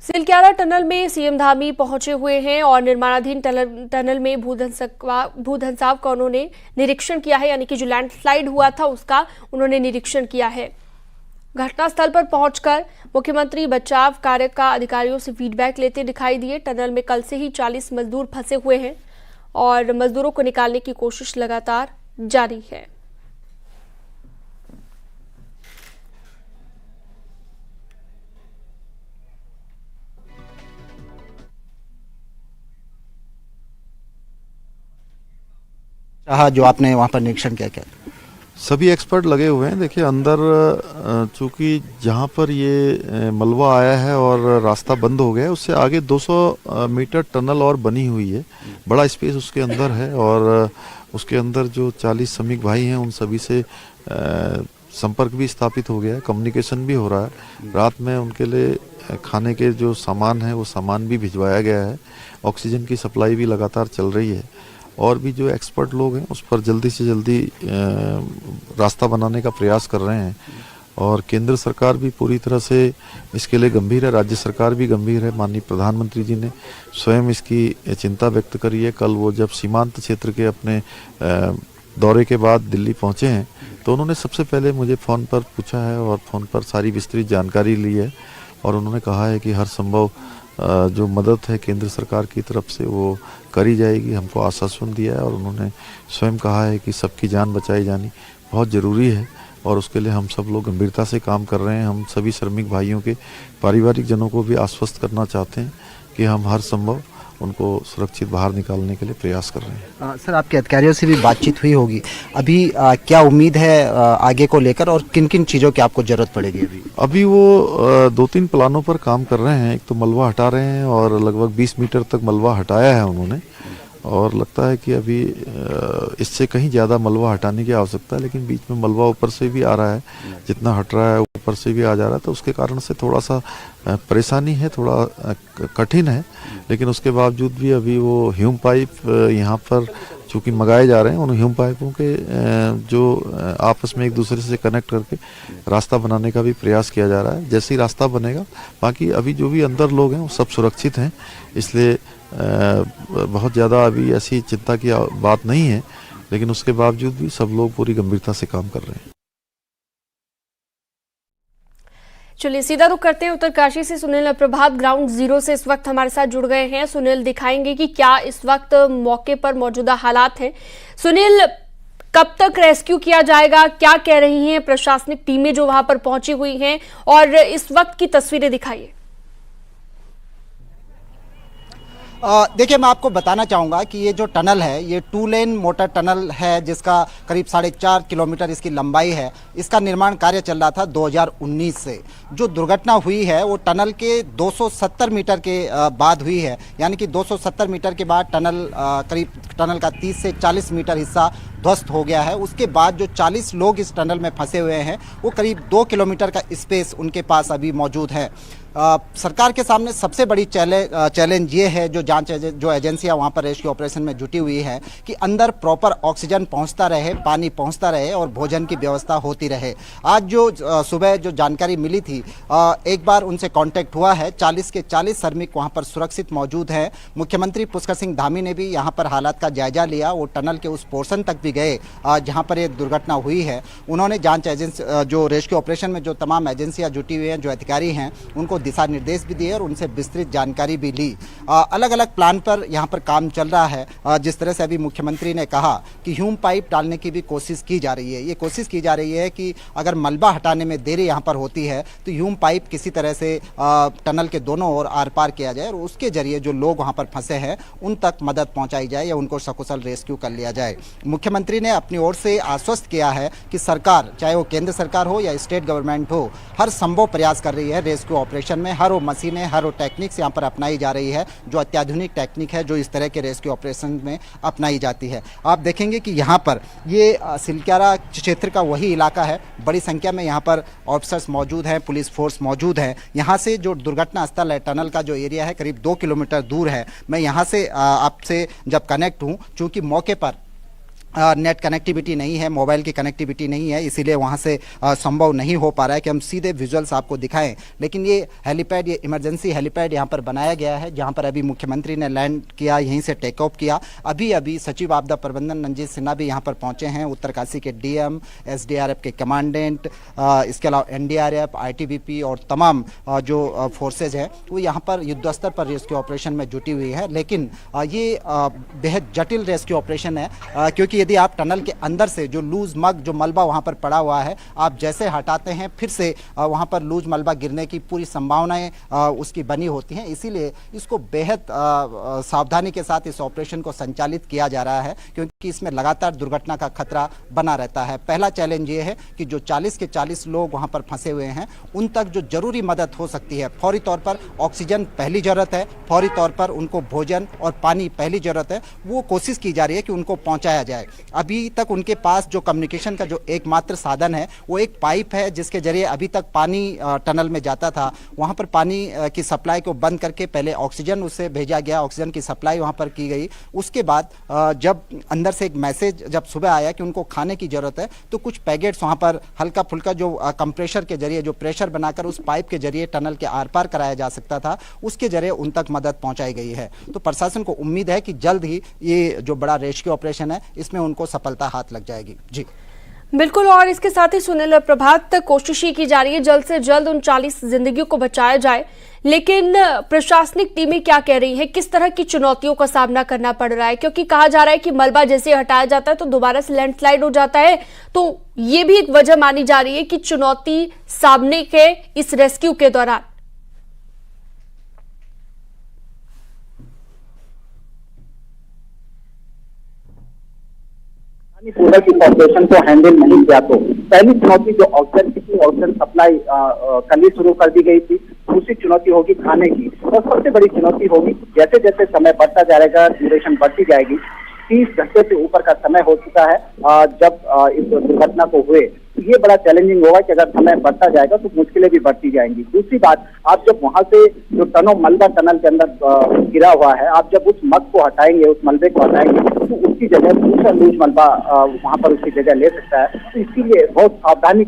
Silkyara tunnel में CM Dhami पहुंचे हुए हैं और निर्माणाधीन टनल में भूधंसाव का उन्होंने निरीक्षण किया है, यानी कि जो लैंडस्लाइड हुआ था उसका उन्होंने निरीक्षण किया है। घटनास्थल पर पहुंचकर मुख्यमंत्री बचाव कार्य का अधिकारियों से फीडबैक लेते दिखाई दिए। टनल में कल से ही 40 मजदूर फंसे हुए हैं और मजदूरों को निकालने की कोशिश लगातार जारी है। जो आपने वहाँ पर निरीक्षण किया, क्या सभी एक्सपर्ट लगे हुए हैं। देखिए अंदर चूंकि जहाँ पर ये मलबा आया है और रास्ता बंद हो गया है, उससे आगे 200 मीटर टनल और बनी हुई है। बड़ा स्पेस उसके अंदर है और उसके अंदर जो 40 श्रमिक भाई हैं उन सभी से संपर्क भी स्थापित हो गया है, कम्युनिकेशन भी हो रहा है। रात में उनके लिए खाने के जो सामान है वो सामान भी भिजवाया गया है। ऑक्सीजन की सप्लाई भी लगातार चल रही है और भी जो एक्सपर्ट लोग हैं उस पर जल्दी से जल्दी रास्ता बनाने का प्रयास कर रहे हैं। और केंद्र सरकार भी पूरी तरह से इसके लिए गंभीर है, राज्य सरकार भी गंभीर है। माननीय प्रधानमंत्री जी ने स्वयं इसकी चिंता व्यक्त करी है। कल वो जब सीमांत क्षेत्र के अपने दौरे के बाद दिल्ली पहुंचे हैं तो उन्होंने सबसे पहले मुझे फ़ोन पर पूछा है और फ़ोन पर सारी विस्तृत जानकारी ली है और उन्होंने कहा है कि हर संभव जो मदद है केंद्र सरकार की तरफ से वो करी जाएगी। हमको आश्वासन दिया है और उन्होंने स्वयं कहा है कि सबकी जान बचाई जानी बहुत ज़रूरी है और उसके लिए हम सब लोग गंभीरता से काम कर रहे हैं। हम सभी श्रमिक भाइयों के पारिवारिक जनों को भी आश्वस्त करना चाहते हैं कि हम हर संभव उनको सुरक्षित बाहर निकालने के लिए प्रयास कर रहे हैं। सर, आपके अधिकारियों से भी बातचीत हुई होगी, अभी क्या उम्मीद है आगे को लेकर और किन किन चीज़ों की आपको ज़रूरत पड़ेगी? अभी वो 2-3 प्लानों पर काम कर रहे हैं। एक तो मलबा हटा रहे हैं और लगभग 20 मीटर तक मलबा हटाया है उन्होंने और लगता है कि अभी इससे कहीं ज़्यादा मलबा हटाने की आवश्यकता है, लेकिन बीच में मलबा ऊपर से भी आ रहा है, जितना हट रहा है ऊपर से भी आ जा रहा है, तो उसके कारण से थोड़ा सा परेशानी है, थोड़ा कठिन है। लेकिन उसके बावजूद भी अभी वो ह्यूम पाइप यहाँ पर चूँकि मंगाए जा रहे हैं, उन ह्यूम पाइपों के जो आपस में एक दूसरे से कनेक्ट करके रास्ता बनाने का भी प्रयास किया जा रहा है। जैसे ही रास्ता बनेगा, बाकी अभी जो भी अंदर लोग हैं वो सब सुरक्षित हैं, इसलिए बहुत ज़्यादा अभी ऐसी चिंता की बात नहीं है। लेकिन उसके बावजूद भी सब लोग पूरी गंभीरता से काम कर रहे हैं। चलिए सीधा रुख करते हैं उत्तरकाशी से। सुनील प्रभात ग्राउंड जीरो से इस वक्त हमारे साथ जुड़ गए हैं। सुनील, दिखाएंगे कि क्या इस वक्त मौके पर मौजूदा हालात हैं। सुनील, कब तक रेस्क्यू किया जाएगा, क्या कह रही हैं प्रशासनिक टीमें जो वहां पर पहुंची हुई हैं, और इस वक्त की तस्वीरें दिखाइए। देखिए, मैं आपको बताना चाहूँगा कि ये जो टनल है ये 2 लेन मोटर टनल है, जिसका करीब 4.5 किलोमीटर इसकी लंबाई है। इसका निर्माण कार्य चल रहा था 2019 से। जो दुर्घटना हुई है वो टनल के 270 मीटर के बाद हुई है, यानी कि 270 मीटर के बाद करीब टनल का 30 से 40 मीटर हिस्सा ध्वस्त हो गया है। उसके बाद जो 40 लोग इस टनल में फंसे हुए हैं वो करीब 2 किलोमीटर का स्पेस उनके पास अभी मौजूद है। सरकार के सामने सबसे बड़ी चैलेंज ये है, जो एजेंसियां वहाँ पर रेस्क्यू ऑपरेशन में जुटी हुई है, कि अंदर प्रॉपर ऑक्सीजन पहुँचता रहे, पानी पहुँचता रहे और भोजन की व्यवस्था होती रहे। आज जो सुबह जो जानकारी मिली थी, एक बार उनसे कांटेक्ट हुआ है। 40 के 40 श्रमिक वहाँ पर सुरक्षित मौजूद हैं। मुख्यमंत्री पुष्कर सिंह धामी ने भी यहाँ पर हालात का जायजा लिया। वो टनल के उस पोर्शन तक भी गए जहाँ पर ये दुर्घटना हुई है। उन्होंने जांच एजेंसी, जो रेस्क्यू ऑपरेशन में जो तमाम एजेंसियाँ जुटी हुई हैं, जो अधिकारी हैं, उनको दिशा निर्देश भी दिए और उनसे विस्तृत जानकारी भी ली। अलग अलग प्लान पर यहाँ पर काम चल रहा है। जिस तरह से अभी मुख्यमंत्री ने कहा कि ह्यूम पाइप डालने की भी कोशिश की जा रही है। ये कोशिश की जा रही है कि अगर मलबा हटाने में देरी यहाँ पर होती है तो ह्यूम पाइप किसी तरह से टनल के दोनों ओर आर पार किया जाए और उसके जरिए जो लोग वहाँ पर फंसे हैं उन तक मदद पहुँचाई जाए या उनको सकुशल रेस्क्यू कर लिया जाए। मुख्यमंत्री ने अपनी ओर से आश्वस्त किया है कि सरकार, चाहे वो केंद्र सरकार हो या स्टेट गवर्नमेंट हो, हर संभव प्रयास कर रही है रेस्क्यू ऑपरेशन में। हर वो मशीनें, हर वो टेक्निक्स यहाँ पर अपनाई जा रही है, जो अत्याधुनिक टेक्निक है, जो इस तरह के रेस्क्यू ऑपरेशन में अपनाई जाती है। आप देखेंगे कि यहाँ पर ये सिलक्यारा क्षेत्र का वही इलाका है। बड़ी संख्या में यहाँ पर ऑफिसर्स मौजूद हैं, पुलिस फोर्स मौजूद है। यहाँ से जो दुर्घटना स्थल है, टनल का जो एरिया है, करीब 2 किलोमीटर दूर है। मैं यहाँ से आपसे जब कनेक्ट हूँ, चूँकि मौके पर नेट कनेक्टिविटी नहीं है, मोबाइल की कनेक्टिविटी नहीं है, इसीलिए वहाँ से संभव नहीं हो पा रहा है कि हम सीधे विजुअल्स आपको दिखाएं। लेकिन ये हेलीपैड, ये इमरजेंसी हेलीपैड यहाँ पर बनाया गया है, जहाँ पर अभी मुख्यमंत्री ने लैंड किया, यहीं से टेक ऑफ किया। अभी अभी सचिव आपदा प्रबंधन रंजीत सिन्हा भी यहाँ पर पहुँचे हैं, उत्तरकाशी के डीएम, SDRF के कमांडेंट, इसके अलावा NDRF, ITBP और तमाम जो फोर्सेज हैं वो यहाँ पर युद्ध स्तर पर रेस्क्यू ऑपरेशन में जुटी हुई है। लेकिन ये बेहद जटिल रेस्क्यू ऑपरेशन है, क्योंकि यदि आप टनल के अंदर से जो लूज मग, जो मलबा वहाँ पर पड़ा हुआ है, आप जैसे हटाते हैं फिर से वहाँ पर लूज मलबा गिरने की पूरी संभावनाएं उसकी बनी होती हैं। इसीलिए इसको बेहद सावधानी के साथ इस ऑपरेशन को संचालित किया जा रहा है, क्योंकि इसमें लगातार दुर्घटना का खतरा बना रहता है। पहला चैलेंज ये है कि जो 40 के 40 लोग वहाँ पर फंसे हुए हैं, उन तक जो जरूरी मदद हो सकती है, फौरी तौर पर ऑक्सीजन पहली ज़रूरत है, फौरी तौर पर उनको भोजन और पानी पहली ज़रूरत है, वो कोशिश की जा रही है कि उनको पहुँचाया जाए। अभी तक उनके पास जो कम्युनिकेशन का जो एकमात्र साधन है वो एक पाइप है, जिसके जरिए अभी तक पानी टनल में जाता था। वहाँ पर पानी की सप्लाई को बंद करके पहले ऑक्सीजन उससे भेजा गया, ऑक्सीजन की सप्लाई वहाँ पर की गई। उसके बाद जब अंदर से एक मैसेज जब सुबह आया कि उनको खाने की ज़रूरत है, तो कुछ पैकेट्स वहाँ पर हल्का फुल्का जो कंप्रेशर के जरिए, जो प्रेशर बनाकर उस पाइप के जरिए टनल के आर पार कराया जा सकता था, उसके जरिए उन तक मदद पहुँचाई गई है। तो प्रशासन को उम्मीद है कि जल्द ही ये जो बड़ा रेस्क्यू ऑपरेशन है इसमें उनको सफलता हाथ लग जाएगी। जी बिल्कुल, और इसके साथ ही सुनील और प्रभात, कोशिश ही की जा रही है जल्द से जल्द उन 40 जिंदगियों को बचाया जाए, लेकिन प्रशासनिक टीमें क्या कह रही है, किस तरह की चुनौतियों का सामना करना पड़ रहा है? क्योंकि कहा जा रहा है कि मलबा जैसे हटाया जाता है तो दोबारा से लैंडस्लाइड हो जाता है, तो ये भी एक वजह मानी जा रही है कि चुनौती सामने के इस रेस्क्यू के दौरान। पूरा की ऑपरेशन को हैंडल नहीं किया तो पहली चुनौती जो ऑक्सीजन सप्लाई कल ही शुरू कर दी गई थी, दूसरी चुनौती होगी खाने की, और सबसे बड़ी चुनौती होगी जैसे जैसे समय बढ़ता जाएगा, ड्यूरेशन बढ़ती जाएगी। 30 घंटे से ऊपर का समय हो चुका है जब इस दुर्घटना को हुए। ये बड़ा चैलेंजिंग होगा कि अगर समय बढ़ता जाएगा तो मुश्किलें भी बढ़ती जाएंगी। दूसरी बात, आप जब वहां से जो टनों मलबा टनल के अंदर गिरा हुआ है, आप जब उस मग को हटाएंगे, उस मलबे को हटाएंगे, तो उसकी जगह दूसरा लूज मलबा वहां पर उसकी जगह ले सकता है। तो इसीलिए बहुत सावधानी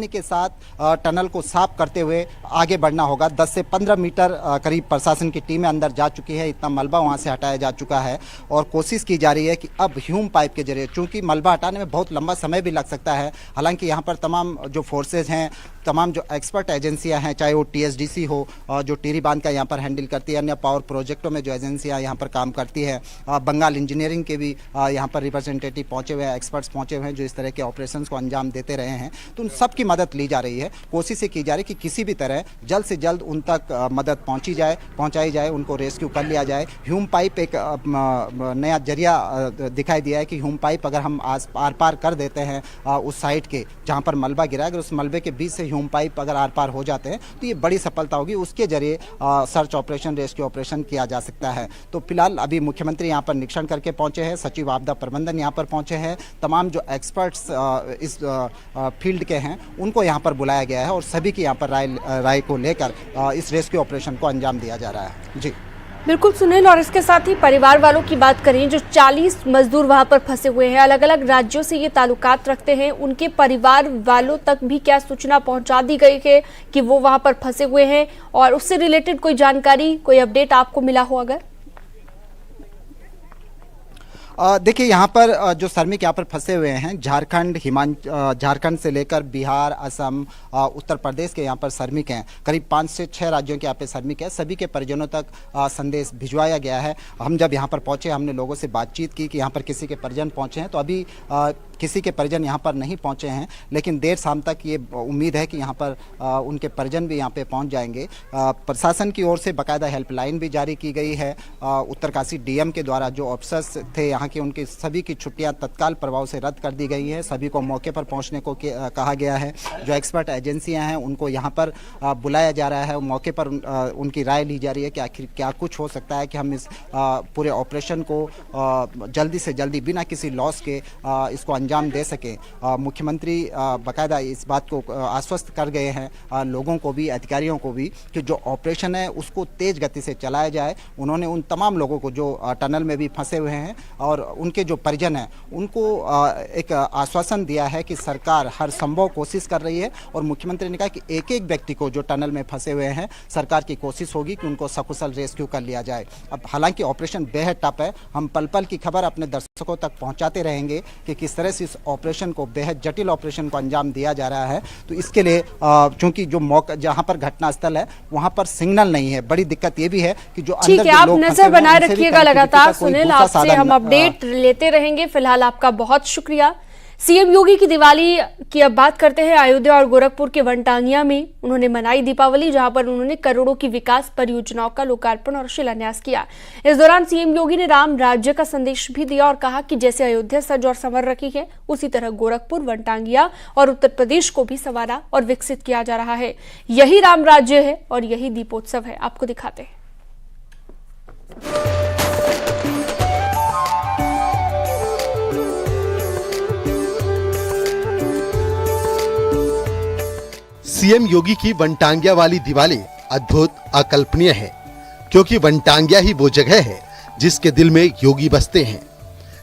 के साथ टनल को साफ करते हुए आगे बढ़ना होगा। 10 से 15 मीटर करीब प्रशासन की टीमें अंदर जा चुकी है, इतना मलबा वहां से हटाया जा चुका है, और कोशिश की जा रही है कि अब ह्यूम पाइप के जरिए, चूंकि मलबा हटाने में बहुत लंबा समय भी लग सकता है, हालांकि यहाँ पर तमाम जो फोर्सेज हैं, तमाम जो एक्सपर्ट एजेंसियां हैं, चाहे वो TSDC हो जो टिहरी बांध का यहाँ पर हैंडल करती है, अन्य पावर प्रोजेक्टों में जो एजेंसियां यहाँ पर काम करती है, बंगाल इंजीनियरिंग के भी यहाँ पर रिप्रेजेंटेटिव पहुँचे हुए हैं, एक्सपर्ट्स पहुँचे हुए हैं जो इस तरह के ऑपरेशंस को अंजाम देते रहे हैं। तो उन सब की मदद ली जा रही है, कोशिश की जा रही है कि किसी भी तरह जल्द से जल्द उन तक मदद पहुँचाई जाए, उनको रेस्क्यू कर लिया जाए। ह्यूम पाइप एक नया जरिया दिखाई दिया है कि ह्यूम पाइप अगर हम आर पार कर देते हैं उस साइड के जहाँ पर मलबा गिरा है, अगर उस मलबे के बीच से ह्यूम पाइप अगर आर पार हो जाते हैं तो ये बड़ी सफलता होगी। उसके जरिए सर्च ऑपरेशन, रेस्क्यू ऑपरेशन किया जा सकता है। तो फिलहाल अभी मुख्यमंत्री यहाँ पर निरीक्षण करके पहुँचे हैं, सचिव आपदा प्रबंधन यहाँ पर पहुँचे हैं, तमाम जो एक्सपर्ट्स इस फील्ड के हैं उनको यहाँ पर बुलाया गया है, और सभी की यहाँ पर राय को लेकर इस रेस्क्यू ऑपरेशन को अंजाम दिया जा रहा है। जी बिल्कुल सुनील, और इसके साथ ही परिवार वालों की बात करें, जो 40 मजदूर वहां पर फंसे हुए हैं, अलग अलग राज्यों से ये ताल्लुकात रखते हैं, उनके परिवार वालों तक भी क्या सूचना पहुंचा दी गई है कि वो वहां पर फंसे हुए हैं, और उससे रिलेटेड कोई जानकारी, कोई अपडेट आपको मिला हो अगर? देखिए, यहाँ पर जो श्रमिक यहाँ पर फंसे हुए हैं, झारखंड से लेकर बिहार, असम, उत्तर प्रदेश के यहाँ पर श्रमिक हैं, करीब 5 से 6 राज्यों के यहाँ पे श्रमिक हैं। सभी के परिजनों तक संदेश भिजवाया गया है। हम जब यहाँ पर पहुँचे, हमने लोगों से बातचीत की कि यहाँ पर किसी के परिजन पहुँचे हैं, तो अभी किसी के परिजन यहाँ पर नहीं पहुँचे हैं, लेकिन देर शाम तक ये उम्मीद है कि यहाँ पर उनके परिजन भी यहाँ पे पहुँच जाएंगे। प्रशासन की ओर से बाकायदा हेल्पलाइन भी जारी की गई है। उत्तरकाशी डीएम के द्वारा जो ऑफिसर्स थे यहाँ के, उनकी सभी की छुट्टियाँ तत्काल प्रभाव से रद्द कर दी गई हैं। सभी को मौके पर पहुँचने को कहा गया है। जो एक्सपर्ट एजेंसियाँ हैं उनको यहाँ पर बुलाया जा रहा है, मौके पर उनकी राय ली जा रही है कि आखिर क्या कुछ हो सकता है कि हम इस पूरे ऑपरेशन को जल्दी से जल्दी बिना किसी लॉस के इसको अंजाम दे सकें। मुख्यमंत्री बाकायदा इस बात को आश्वस्त कर गए हैं लोगों को भी, अधिकारियों को भी, कि जो ऑपरेशन है उसको तेज गति से चलाया जाए। उन्होंने उन तमाम लोगों को जो टनल में भी फंसे हुए हैं और उनके जो परिजन हैं उनको एक आश्वासन दिया है कि सरकार हर संभव कोशिश कर रही है। और मुख्यमंत्री ने कहा कि एक एक व्यक्ति को जो टनल में फंसे हुए हैं सरकार की कोशिश होगी कि उनको सकुशल रेस्क्यू कर लिया जाए। अब हालांकि ऑपरेशन बेहद टफ है, हम पल पल की खबर अपने दर्शकों तक पहुंचाते रहेंगे कि किस तरह से इस ऑपरेशन को, बेहद जटिल ऑपरेशन को अंजाम दिया जा रहा है। तो इसके लिए चूंकि जो मौका, जहां पर घटनास्थल है वहां पर सिग्नल नहीं है। बड़ी दिक्कत ये भी है कि जो ठीक अंदर है, आप लोग नजर बनाए रखिएगा लगातार। सुनील, आपसे हम अपडेट लेते रहेंगे। फिलहाल आपका बहुत शुक्रिया। सीएम योगी की दिवाली की अब बात करते हैं। अयोध्या और गोरखपुर के वनटांगिया में उन्होंने मनाई दीपावली, जहां पर उन्होंने करोड़ों की विकास परियोजनाओं का लोकार्पण और शिलान्यास किया। इस दौरान सीएम योगी ने राम राज्य का संदेश भी दिया और कहा कि जैसे अयोध्या सज और संवर रखी है, उसी तरह गोरखपुर, वनटांगिया और उत्तर प्रदेश को भी संवारा और विकसित किया जा रहा है। यही राम राज्य है और यही दीपोत्सव है। आपको दिखाते हैं। सीएम योगी की वनटांगिया वाली दिवाली अद्भुत, अकल्पनीय है, क्योंकि वनटांगिया ही वो जगह है जिसके दिल में योगी बसते हैं,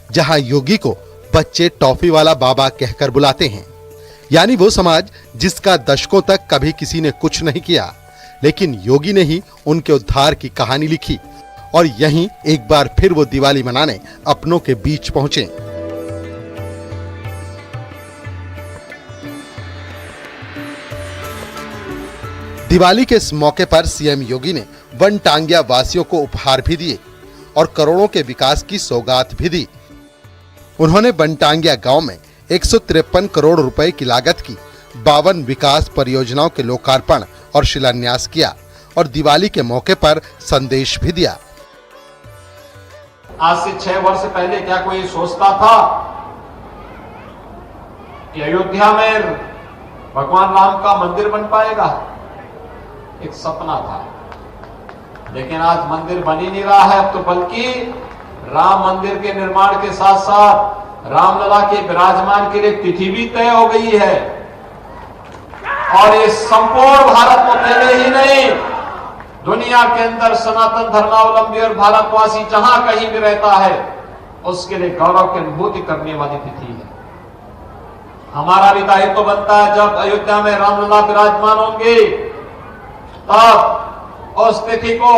जहां योगी को बच्चे टॉफी वाला बाबा कहकर बुलाते हैं। यानी वो समाज जिसका दशकों तक कभी किसी ने कुछ नहीं किया, लेकिन योगी ने ही उनके उद्धार की कहानी लिखी और यहीं एक बार फिर वो दिवाली मनाने अपनों के बीच पहुंचे। दिवाली के इस मौके पर सीएम योगी ने वनटांगिया वासियों को उपहार भी दिए और करोड़ों के विकास की सौगात भी दी। उन्होंने वनटांगिया गांव में 153 करोड़ रुपए की लागत की 52 विकास परियोजनाओं के लोकार्पण और शिलान्यास किया और दिवाली के मौके पर संदेश भी दिया। आज से 6 वर्ष पहले क्या कोई सोचता था कि अयोध्या में भगवान राम का मंदिर बन पाएगा? एक सपना था, लेकिन आज मंदिर बन ही नहीं रहा है। अब तो बल्कि राम मंदिर के निर्माण के साथ साथ रामलला के विराजमान के लिए तिथि भी तय हो गई है। और ये संपूर्ण भारत में अकेले ही नहीं, दुनिया के अंदर सनातन धर्मावलंबी और भारतवासी जहां कहीं भी रहता है, उसके लिए गौरव की अनुभूति करने वाली तिथि है। हमारा भी दायित्व बनता है, जब अयोध्या में रामलला विराजमान होंगे तब उस तिथि को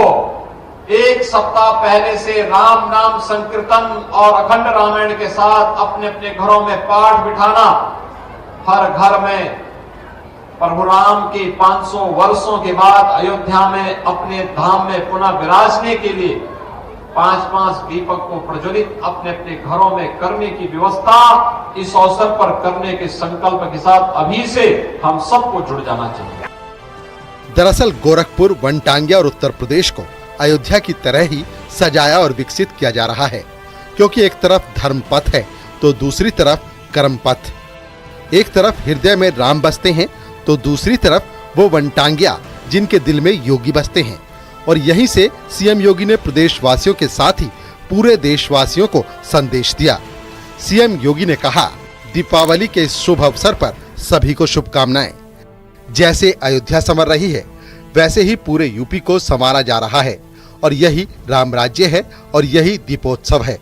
एक सप्ताह पहले से राम नाम संकीर्तन और अखंड रामायण के साथ अपने अपने घरों में पाठ बिठाना, हर घर में प्रभु राम के 500 वर्षों के बाद अयोध्या में अपने धाम में पुनः विराजने के लिए 5-5 दीपक को प्रज्वलित अपने अपने घरों में करने की व्यवस्था इस अवसर पर करने के संकल्प के साथ अभी से हम सबको जुड़ जाना चाहिए। दरअसल गोरखपुर, वनटांगिया और उत्तर प्रदेश को अयोध्या की तरह ही सजाया और विकसित किया जा रहा है, क्योंकि एक तरफ धर्म पथ है तो दूसरी तरफ कर्म पथ। एक तरफ हृदय में राम बसते हैं तो दूसरी तरफ वो वनटांगिया जिनके दिल में योगी बसते हैं। और यहीं से सीएम योगी ने प्रदेशवासियों के साथ ही पूरे देशवासियों को संदेश दिया। सीएम योगी ने कहा, दीपावली के इस शुभ अवसर पर सभी को शुभकामनाएं। जैसे अयोध्या संवर रही है, वैसे ही पूरे यूपी को संवारा जा रहा है और यही राम राज्य है और यही दीपोत्सव है।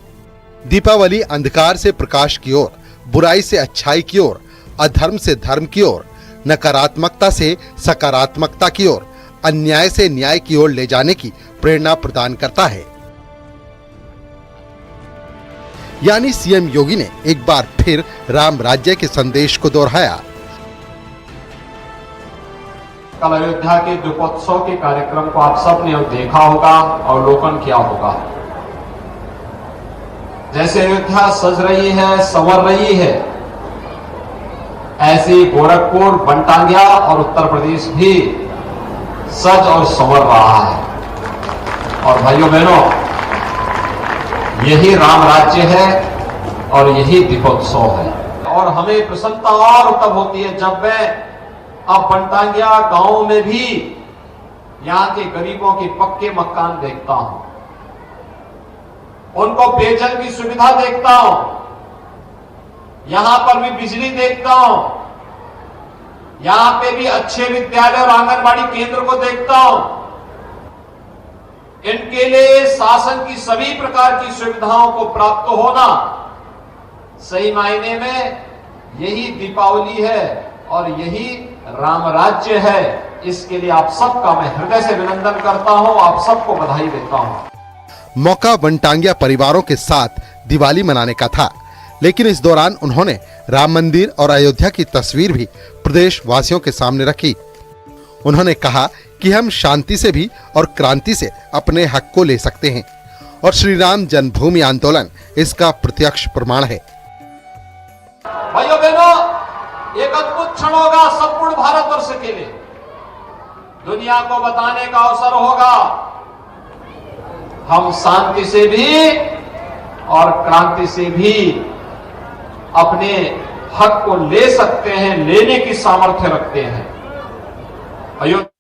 दीपावली अंधकार से प्रकाश की ओर, बुराई से अच्छाई की ओर, अधर्म से धर्म की ओर, नकारात्मकता से सकारात्मकता की ओर, अन्याय से न्याय की ओर ले जाने की प्रेरणा प्रदान करता है। यानी सीएम योगी ने एक बार फिर राम राज्य के संदेश को दोहराया। कल अयोध्या के दीपोत्सव के कार्यक्रम को आप सबने देखा होगा, अवलोकन किया होगा। जैसे अयोध्या सज रही है, संवर रही है, ऐसे ही गोरखपुर, वनटांगिया और उत्तर प्रदेश भी सज और संवर रहा है। और भाइयों बहनों, यही राम राज्य है और यही दीपोत्सव है। और हमें प्रसन्नता और तब होती है जब मैं अब वनटांगिया गांव में भी यहाँ के गरीबों के पक्के मकान देखता हूं, उनको पेयजल की सुविधा देखता हूं, यहां पर भी बिजली देखता हूं, यहां पे भी अच्छे विद्यालय और आंगनबाड़ी केंद्र को देखता हूं। इनके लिए शासन की सभी प्रकार की सुविधाओं को प्राप्त होना सही मायने में यही दीपावली है और यही राम राज्य है। इसके लिए आप सबका मैं हृदय से अभिनंदन करता हूं, आप सबको बधाई देता हूं। मौका वनटांगिया परिवारों के साथ दिवाली मनाने का था, लेकिन इस दौरान उन्होंने राम मंदिर और अयोध्या की तस्वीर भी प्रदेश वासियों के सामने रखी। उन्होंने कहा कि हम शांति से भी और क्रांति से अपने हक को ले सकते हैं और श्री राम जन्मभूमि आंदोलन इसका प्रत्यक्ष प्रमाण है। भाइयों बहनों, एक अद्भुत क्षण होगा संपूर्ण भारतवर्ष के लिए, दुनिया को बताने का अवसर होगा हम शांति से भी और क्रांति से भी अपने हक को ले सकते हैं, लेने की सामर्थ्य रखते हैं। अयोध्या